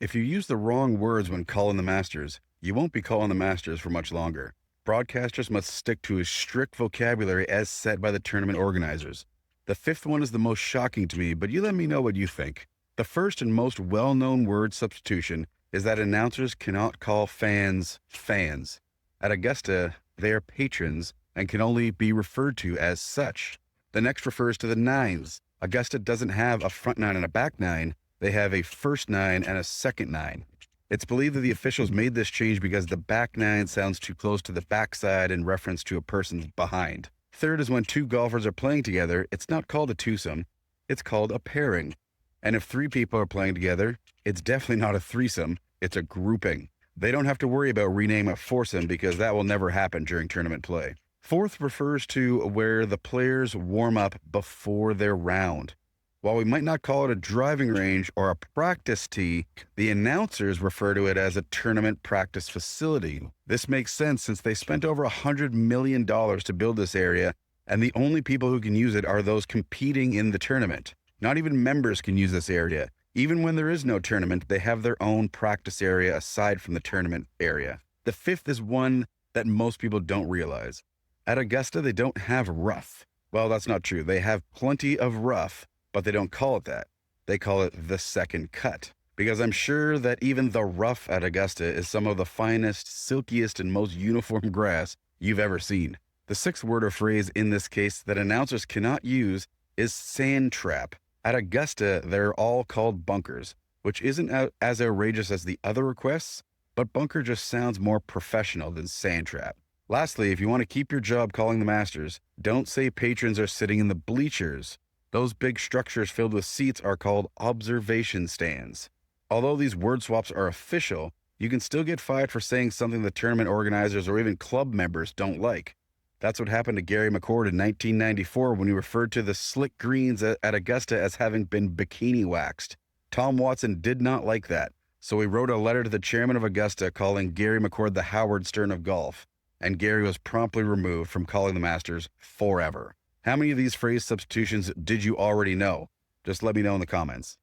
If you use the wrong words when calling the Masters, you won't be calling the Masters for much longer. Broadcasters must stick to a strict vocabulary as set by the tournament organizers. The fifth one is the most shocking to me, but you let me know what you think. The first and most well-known word substitution is that announcers cannot call fans fans. At Augusta, they are patrons and can only be referred to as such. The next refers to the nines. Augusta doesn't have a front nine and a back nine. They have a first nine and a second nine. It's believed that the officials made this change because the back nine sounds too close to the backside in reference to a person's behind. Third is when two golfers are playing together, it's not called a twosome, it's called a pairing. And if three people are playing together, it's definitely not a threesome, it's a grouping. They don't have to worry about renaming a foursome because that will never happen during tournament play. Fourth refers to where the players warm up before their round. While we might not call it a driving range or a practice tee, the announcers refer to it as a tournament practice facility. This makes sense since they spent over $100 million to build this area, and the only people who can use it are those competing in the tournament. Not even members can use this area. Even when there is no tournament, they have their own practice area aside from the tournament area. The fifth is one that most people don't realize. At Augusta, they don't have rough. Well, that's not true. They have plenty of rough, but they don't call it that. They call it the second cut. Because I'm sure that even the rough at Augusta is some of the finest, silkiest, and most uniform grass you've ever seen. The sixth word or phrase in this case that announcers cannot use is sand trap. At Augusta, they're all called bunkers, which isn't as outrageous as the other requests, but bunker just sounds more professional than sand trap. Lastly, if you want to keep your job calling the Masters, don't say patrons are sitting in the bleachers. Those big structures filled with seats are called observation stands. Although these word swaps are official, you can still get fired for saying something the tournament organizers or even club members don't like. That's what happened to Gary McCord in 1994 when he referred to the slick greens at Augusta as having been bikini waxed. Tom Watson did not like that, so he wrote a letter to the chairman of Augusta calling Gary McCord the Howard Stern of golf, and Gary was promptly removed from calling the Masters forever. How many of these phrase substitutions did you already know? Just let me know in the comments.